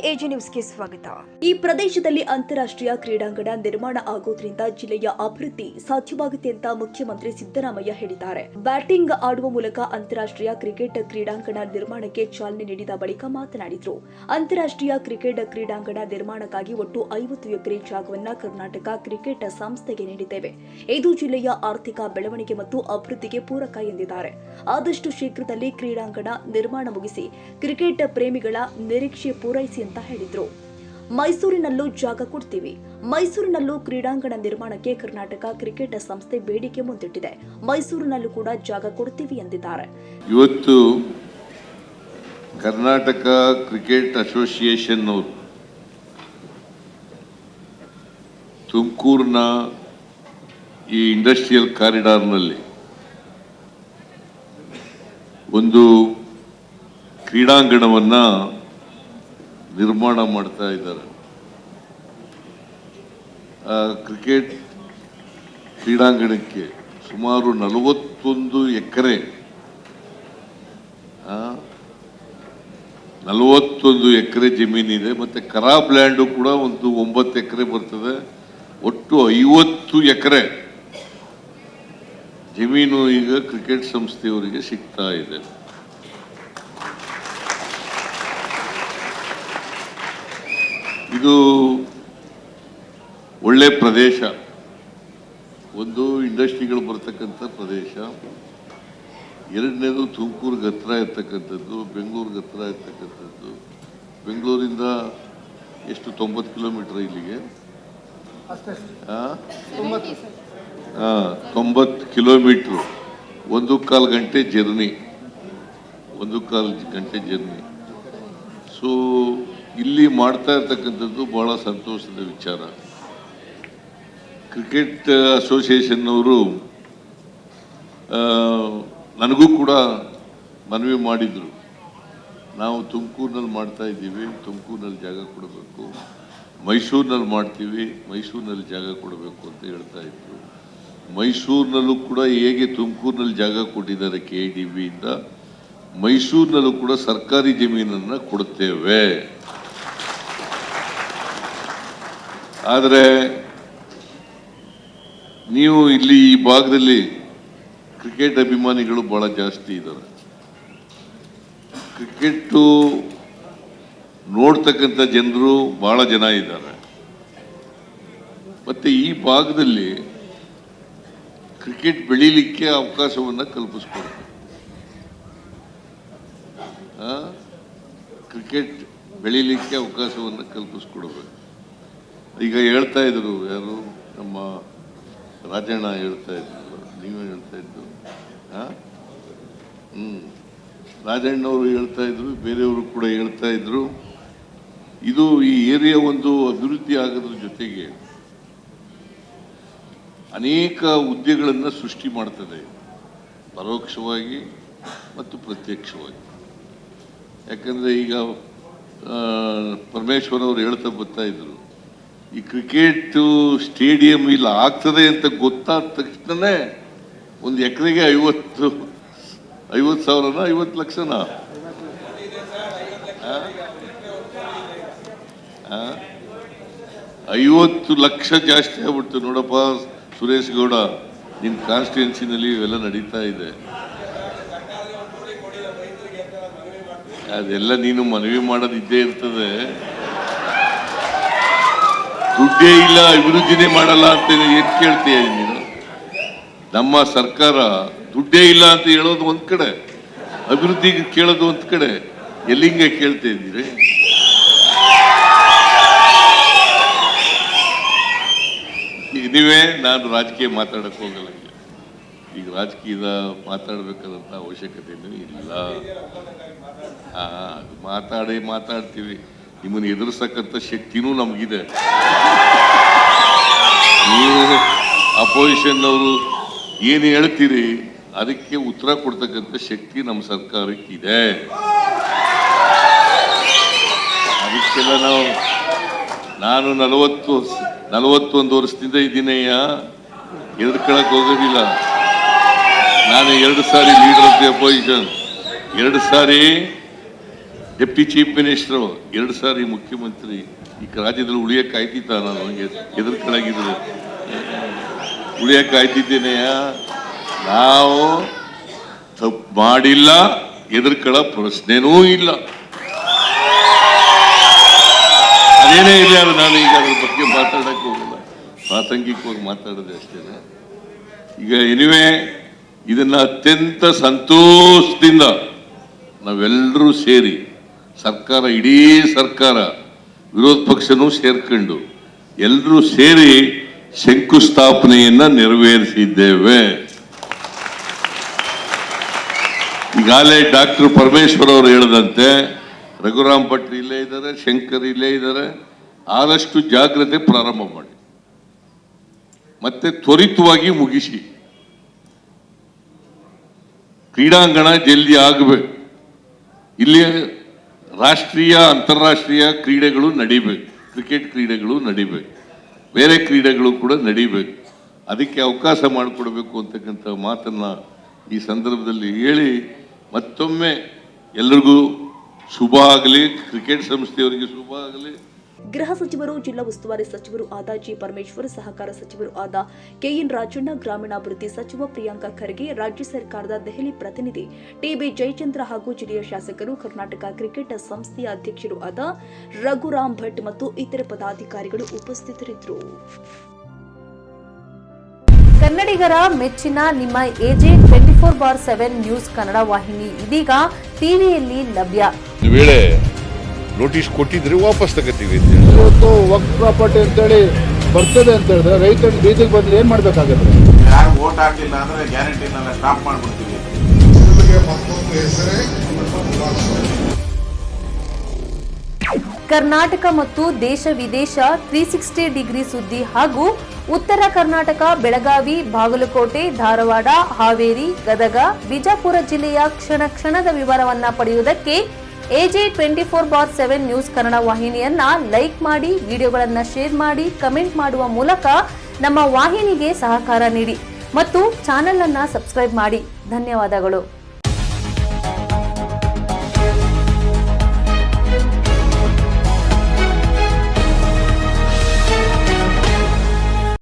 AG ನ್ಯೂಸ್ಗೆ ಸ್ವಾಗತ. ಈ ಪ್ರದೇಶದಲ್ಲಿ ಅಂತಾರಾಷ್ಟ್ರೀಯ ಕ್ರೀಡಾಂಗಣ ನಿರ್ಮಾಣ ಆಗೋದ್ರಿಂದ ಜಿಲ್ಲೆಯ ಅಭಿವೃದ್ಧಿ ಸಾಧ್ಯವಾಗುತ್ತೆ ಅಂತ ಮುಖ್ಯಮಂತ್ರಿ ಸಿದ್ದರಾಮಯ್ಯ ಹೇಳಿದ್ದಾರೆ. ಬ್ಯಾಟಿಂಗ್ ಆಡುವ ಮೂಲಕ ಅಂತಾರಾಷ್ಟ್ರೀಯ ಕ್ರಿಕೆಟ್ ಕ್ರೀಡಾಂಗಣ ನಿರ್ಮಾಣಕ್ಕೆ ಚಾಲನೆ ನೀಡಿದ ಬಳಿಕ ಮಾತನಾಡಿದರು. ಅಂತಾರಾಷ್ಟ್ರೀಯ ಕ್ರಿಕೆಟ್ ಕ್ರೀಡಾಂಗಣ ನಿರ್ಮಾಣಕ್ಕಾಗಿ ಒಟ್ಟು 50 ಎಕರೆ ಜಾಗವನ್ನು ಕರ್ನಾಟಕ ಕ್ರಿಕೆಟ್ ಸಂಸ್ಥೆಗೆ ನೀಡಿದ್ದೇವೆ. ಇದು ಜಿಲ್ಲೆಯ ಆರ್ಥಿಕ ಬೆಳವಣಿಗೆ ಮತ್ತು ಅಭಿವೃದ್ಧಿಗೆ ಪೂರಕ ಎಂದಿದ್ದಾರೆ. ಆದಷ್ಟು ಶೀಘ್ರದಲ್ಲಿ ಕ್ರೀಡಾಂಗಣ ನಿರ್ಮಾಣ ಮುಗಿಸಿ ಕ್ರಿಕೆಟ್ ಪ್ರೇಮಿಗಳ ನಿರೀಕ್ಷೆ ಪೂರೈಸಿ ಅಂತ ಹೇಳಿದ್ರು. ಮೈಸೂರಿನಲ್ಲೂ ಜಾಗ ಕೊಡ್ತೀವಿ. ಮೈಸೂರಿನಲ್ಲೂ ಕ್ರೀಡಾಂಗಣ ನಿರ್ಮಾಣಕ್ಕೆ ಕರ್ನಾಟಕ ಕ್ರಿಕೆಟ್ ಸಂಸ್ಥೆ ಬೇಡಿಕೆ ಮುಂದಿಟ್ಟಿದೆ. ಮೈಸೂರಿನಲ್ಲೂ ಕೂಡ ಜಾಗ ಕೊಡ್ತೀವಿ ಎಂದಿದ್ದಾರೆ. ಇವತ್ತು ಕರ್ನಾಟಕ ಕ್ರಿಕೆಟ್ ಅಸೋಸಿಯೇಷನ್ ಅವರು ತುಮಕೂರಿನ ಈ ಇಂಡಸ್ಟ್ರಿಯಲ್ ಕಾರಿಡಾರ್ನಲ್ಲಿ ಒಂದು ಕ್ರೀಡಾಂಗಣವನ್ನ ನಿರ್ಮಾಣ ಮಾಡ್ತಾ ಇದ್ದಾರೆ. ಕ್ರಿಕೆಟ್ ಕ್ರೀಡಾಂಗಣಕ್ಕೆ ಸುಮಾರು 41 ಎಕರೆ 41 ಎಕರೆ ಜಮೀನಿದೆ. ಮತ್ತೆ ಖರಾಬ್ ಲ್ಯಾಂಡು ಕೂಡ ಒಂದು 9 ಎಕರೆ ಬರ್ತದೆ. ಒಟ್ಟು 50 ಎಕರೆ ಜಮೀನು ಈಗ ಕ್ರಿಕೆಟ್ ಸಂಸ್ಥೆಯವರಿಗೆ ಸಿಗ್ತಾ ಇದೆ. ಇದು ಒಳ್ಳೆ ಪ್ರದೇಶ. ಒಂದು ಇಂಡಸ್ಟ್ರಿಗಳು ಬರ್ತಕ್ಕಂಥ ಪ್ರದೇಶ, ಎರಡನೇದು ತುಮಕೂರಿಗೆ ಹತ್ರ ಇರ್ತಕ್ಕಂಥದ್ದು, ಬೆಂಗಳೂರಿಗೆ ಹತ್ರ ಇರ್ತಕ್ಕಂಥದ್ದು. ಬೆಂಗಳೂರಿಂದ ಎಷ್ಟು 90 ಕಿಲೋಮೀಟರ್ ಇಲ್ಲಿಗೆ, 90 ಕಿಲೋಮೀಟ್ರು, 1.25 ಗಂಟೆ ಜರ್ನಿ, 1.25 ಗಂಟೆ ಜರ್ನಿ. ಸೊ ಇಲ್ಲಿ ಮಾಡ್ತಾ ಇರ್ತಕ್ಕಂಥದ್ದು ಬಹಳ ಸಂತೋಷದ ವಿಚಾರ. ಕ್ರಿಕೆಟ್ ಅಸೋಸಿಯೇಷನ್ನವರು ನನಗೂ ಕೂಡ ಮನವಿ ಮಾಡಿದರು, ನಾವು ತುಮಕೂರಿನಲ್ಲಿ ಮಾಡ್ತಾ ಇದ್ದೀವಿ, ತುಮಕೂರಿನಲ್ಲಿ ಜಾಗ ಕೊಡಬೇಕು, ಮೈಸೂರಿನಲ್ಲಿ ಮಾಡ್ತೀವಿ, ಮೈಸೂರಿನಲ್ಲಿ ಜಾಗ ಕೊಡಬೇಕು ಅಂತ ಹೇಳ್ತಾ ಇದ್ರು. ಮೈಸೂರಿನಲ್ಲೂ ಕೂಡ ಹೇಗೆ ತುಮಕೂರಿನಲ್ಲಿ ಜಾಗ ಕೊಟ್ಟಿದ್ದಾರೆ KDBಯಿಂದ, ಮೈಸೂರಿನಲ್ಲೂ ಕೂಡ ಸರ್ಕಾರಿ ಜಮೀನನ್ನು ಕೊಡುತ್ತೇವೆ. ಆದರೆ ನೀವು ಇಲ್ಲಿ ಈ ಭಾಗದಲ್ಲಿ ಕ್ರಿಕೆಟ್ ಅಭಿಮಾನಿಗಳು ಬಹಳ ಜಾಸ್ತಿ ಇದ್ದಾರೆ. ಕ್ರಿಕೆಟ್ ನೋಡ್ತಕ್ಕಂಥ ಜನರು ಬಹಳ ಜನ ಇದ್ದಾರೆ. ಮತ್ತೆ ಈ ಭಾಗದಲ್ಲಿ ಕ್ರಿಕೆಟ್ ಬೆಳೀಲಿಕ್ಕೆ ಅವಕಾಶವನ್ನು ಕಲ್ಪಿಸ್ಕೊಡ್ಬೇಕು. ಕ್ರಿಕೆಟ್ ಬೆಳೀಲಿಕ್ಕೆ ಅವಕಾಶವನ್ನು ಕಲ್ಪಿಸ್ಕೊಡ್ಬೇಕು. ಈಗ ಹೇಳ್ತಾ ಇದ್ರು, ಯಾರು ನಮ್ಮ ರಾಜಣ್ಣ ಹೇಳ್ತಾ ಇದ್ರು, ನೀವು ಹೇಳ್ತಾ ಇದ್ರು, ರಾಜಣ್ಣವರು ಹೇಳ್ತಾ ಇದ್ರು, ಬೇರೆಯವರು ಕೂಡ ಹೇಳ್ತಾ ಇದ್ರು. ಇದು ಈ ಏರಿಯಾ ಒಂದು ಅಭಿವೃದ್ಧಿ ಆಗೋದ್ರ ಜೊತೆಗೆ ಅನೇಕ ಹುದ್ದೆಗಳನ್ನು ಸೃಷ್ಟಿ ಮಾಡ್ತದೆ, ಪರೋಕ್ಷವಾಗಿ ಮತ್ತು ಪ್ರತ್ಯಕ್ಷವಾಗಿ. ಯಾಕಂದ್ರೆ ಈಗ ಪರಮೇಶ್ವರ್ ಅವರು ಹೇಳ್ತಾ ಬರ್ತಾ ಇದ್ರು, ಈ ಕ್ರಿಕೆಟ್ ಸ್ಟೇಡಿಯಂ ಇಲ್ಲ ಆಗ್ತದೆ ಅಂತ ಗೊತ್ತಾದ ತಕ್ಷಣನೇ ಒಂದು ಎಕರೆಗೆ 50,000 50 ಲಕ್ಷನ 50 ಲಕ್ಷ ಜಾಸ್ತಿ ಆಗ್ಬಿಡ್ತು. ನೋಡಪ್ಪ ಸುರೇಶ್ ಗೌಡ, ನಿನ್ನ ಕಾನ್ಸ್ಟಿಟ್ಯೂನ್ಸಿನಲ್ಲಿ ಇವೆಲ್ಲ ನಡೀತಾ ಇದೆ. ಅದೆಲ್ಲ ನೀನು ಮನವಿ ಮಾಡೋದು ಇದ್ದೇ ಇರ್ತದೆ. ದುಡ್ಡೇ ಇಲ್ಲ, ಅಭಿವೃದ್ಧಿನೇ ಮಾಡಲ್ಲ ಅಂತ ಏನ್ ಕೇಳ್ತೀಯ ನೀನು? ನಮ್ಮ ಸರ್ಕಾರ ದುಡ್ಡೇ ಇಲ್ಲ ಅಂತ ಹೇಳೋದು ಒಂದ್ ಕಡೆ, ಅಭಿವೃದ್ಧಿಗೆ ಕೇಳೋದು ಒಂದ್ ಕಡೆ. ಎಲ್ಲಿಂಗೆ ಕೇಳ್ತಾ ಇದ್ದೀರಿ? ಈಗ ನೀವೇ, ನಾನು ರಾಜಕೀಯ ಮಾತಾಡಕ್ ಹೋಗಲ್ಲ. ಈಗ ರಾಜಕೀಯದ ಮಾತಾಡ್ಬೇಕಾದಂತ ಅವಶ್ಯಕತೆನೂ ಇಲ್ಲ. ಮಾತಾಡ್ತೀವಿ. ನಿಮ್ಮನ್ನು ಎದುರಿಸಕ್ಕಂತ ಶಕ್ತಿನೂ ನಮಗಿದೆ. ನೀವು ಅಪೋಸಿಷನ್ ಅವರು ಏನು ಹೇಳ್ತೀರಿ ಅದಕ್ಕೆ ಉತ್ತರ ಕೊಡ್ತಕ್ಕಂಥ ಶಕ್ತಿ ನಮ್ಮ ಸರ್ಕಾರಕ್ಕಿದೆ. ಅದಕ್ಕೆಲ್ಲ ನಾನು 41 ವರ್ಷದಿಂದ ಇದ್ದೀನಯ್ಯ, ಎದುರ್ಕೊಳಕ್ ಹೋಗೋದಿಲ್ಲ. ನಾನು 2 ಸಾರಿ ಲೀಡರ್ ಆಫ್ ದಿ ಅಪೋಸಿಷನ್, 2 ಸಾರಿ ಡೆಪ್ಟಿ ಚೀಫ್ ಮಿನಿಸ್ಟರ್ 2 ಸಾರಿ ಮುಖ್ಯಮಂತ್ರಿ. ಈ ರಾಜ್ಯದಲ್ಲಿ ಉಳಿಯಕ್ಕಾಯ್ತಿತ್ತ ನಾನು ಎದುರ್ಕಳಾಗಿದ್ರು ಉಳಿಯಕ್ಕಾಯ್ತಿದ್ದೇನೆಯ? ನಾವು ತಪ್ಪು ಮಾಡಿಲ್ಲ, ಎದುರ್ಕೊಳ್ಳೋ ಪ್ರಶ್ನೆನೂ ಇಲ್ಲ. ಅದೇನೇ ಇಲ್ಲ, ಅದು ನಾನು ಈಗ ಅದ್ರ ಬಗ್ಗೆ ಮಾತಾಡಕ್ಕೆ ಹೋಗಲ್ಲ, ಪ್ರಾಸಂಗಿಕವಾಗಿ ಮಾತಾಡೋದೆ ಅಷ್ಟೇ. ಈಗ ಎನಿವೆ ಇದನ್ನ ಅತ್ಯಂತ ಸಂತೋಷದಿಂದ ನಾವೆಲ್ಲರೂ ಸೇರಿ ಸರ್ಕಾರ, ಇಡೀ ಸರ್ಕಾರ, ವಿರೋಧ ಪಕ್ಷನೂ ಸೇರ್ಕೊಂಡು ಎಲ್ಲರೂ ಸೇರಿ ಶಂಕುಸ್ಥಾಪನೆಯನ್ನ ನೆರವೇರಿಸಿದ್ದೇವೆ. ಈಗಾಗಲೇ ಡಾಕ್ಟರ್ ಪರಮೇಶ್ವರ್ ಅವರು ಹೇಳಿದಂತೆ ರಘುರಾಮ್ ಭಟ್ ಇಲ್ಲೇ ಇದ್ದಾರೆ, ಶಂಕರ್ ಇಲ್ಲೇ ಇದ್ದಾರೆ. ಆದಷ್ಟು ಜಾಗ್ರತೆ ಪ್ರಾರಂಭ ಮಾಡಿ ಮತ್ತೆ ತ್ವರಿತವಾಗಿ ಮುಗಿಸಿ. ಕ್ರೀಡಾಂಗಣ ಜಲ್ದಿ ಆಗಬೇಕು. ಇಲ್ಲಿ ರಾಷ್ಟ್ರೀಯ ಅಂತಾರಾಷ್ಟ್ರೀಯ ಕ್ರೀಡೆಗಳು ನಡಿಬೇಕು, ಕ್ರಿಕೆಟ್ ಕ್ರೀಡೆಗಳು ನಡಿಬೇಕು, ಬೇರೆ ಕ್ರೀಡೆಗಳು ಕೂಡ ನಡಿಬೇಕು. ಅದಕ್ಕೆ ಅವಕಾಶ ಮಾಡಿಕೊಡ್ಬೇಕು ಅಂತಕ್ಕಂಥ ಮಾತನ್ನ ಈ ಸಂದರ್ಭದಲ್ಲಿ ಹೇಳಿ ಮತ್ತೊಮ್ಮೆ ಎಲ್ರಿಗೂ ಶುಭ ಆಗಲಿ, ಕ್ರಿಕೆಟ್ ಸಂಸ್ಥೆಯವರಿಗೆ ಶುಭ ಆಗಲಿ. ಗೃಹ ಸಚಿವರು, ಜಿಲ್ಲಾ ಉಸ್ತುವಾರಿ ಸಚಿವರು ಆದ ಜಿ ಪರಮೇಶ್ವರ್, ಸಹಕಾರ ಸಚಿವರು ಆದ ಕೆಎನ್ ರಾಜಣ್ಣ, ಗ್ರಾಮೀಣಾಭಿವೃದ್ಧಿ ಸಚಿವ ಪ್ರಿಯಾಂಕ ಖರ್ಗೆ, ರಾಜ್ಯ ಸರ್ಕಾರದ ದೆಹಲಿ ಪ್ರತಿನಿಧಿ ಟಿಬಿ ಜಯಚಂದ್ರ ಹಾಗೂ ಜಿಲ್ಲೆಯ ಶಾಸಕರು, ಕರ್ನಾಟಕ ಕ್ರಿಕೆಟ್ ಸಂಸ್ಥೆಯ ಅಧ್ಯಕ್ಷರು ಆದ ರಘುರಾಮ್ ಭಟ್ ಮತ್ತು ಇತರೆ ಪದಾಧಿಕಾರಿಗಳು ಉಪಸ್ಥಿತರಿದ್ದರು. ಕನ್ನಡಿಗರ ಮೆಚ್ಚಿನ ನಿಮ್ಮ ಎಜೆ 24/7 ನ್ಯೂಸ್ ಕನ್ನಡ ವಾಹಿನಿ ಇದೀಗ ಟಿವಿಯಲ್ಲಿ ಲಭ್ಯ. ವೇಳೆ ನೋಟಿಸ್ ಕೊಟ್ಟಿದ್ರೆ ವಾಪಸ್ ತಗೋತೀವಿ. ಇವತ್ತು ವಕ್ಫ್ ಪ್ರಾಪರ್ಟಿ ಅಂತೇಳಿ ಬರ್ತದೆ ಅಂತ ಹೇಳಿದ್ರೆ ರೈತರು ಬೀದಿಗೆ ಬಂದು ಏನ್ ಮಾಡ್ಬೇಕಾಗತ್ತೆ? ಯಾರು ವೋಟ್ ಹಾಕಿಲ್ಲ ಅಂದ್ರೆ ಗ್ಯಾರಂಟಿನೆಲ್ಲ ಸ್ಟಾಪ್ ಮಾಡ್ಬಿಡ್ತೀವಿ. ಕರ್ನಾಟಕ ಮತ್ತು ದೇಶ ವಿದೇಶ 360 ಡಿಗ್ರಿ ಸುದ್ದಿ ಹಾಗೂ ಉತ್ತರ ಕರ್ನಾಟಕ, ಬೆಳಗಾವಿ, ಬಾಗಲಕೋಟೆ, ಧಾರವಾಡ, ಹಾವೇರಿ, ಗದಗ, ಬಿಜಾಪುರ ಜಿಲ್ಲೆಯ ಕ್ಷಣ ಕ್ಷಣದ ವಿವರವನ್ನ ಪಡೆಯುವುದಕ್ಕೆ ಎಜೆ 24/7 ನ್ಯೂಸ್ ಕನ್ನಡ ವಾಹಿನಿಯನ್ನ ಲೈಕ್ ಮಾಡಿ, ವಿಡಿಯೋಗಳನ್ನ ಶೇರ್ ಮಾಡಿ, ಕಮೆಂಟ್ ಮಾಡುವ ಮೂಲಕ ನಮ್ಮ ವಾಹಿನಿಗೆ ಸಹಕಾರ ನೀಡಿ ಮತ್ತು ಚಾನೆಲ್ ಅನ್ನ ಸಬ್ಸ್ಕ್ರೈಬ್ ಮಾಡಿ. ಧನ್ಯವಾದಗಳು.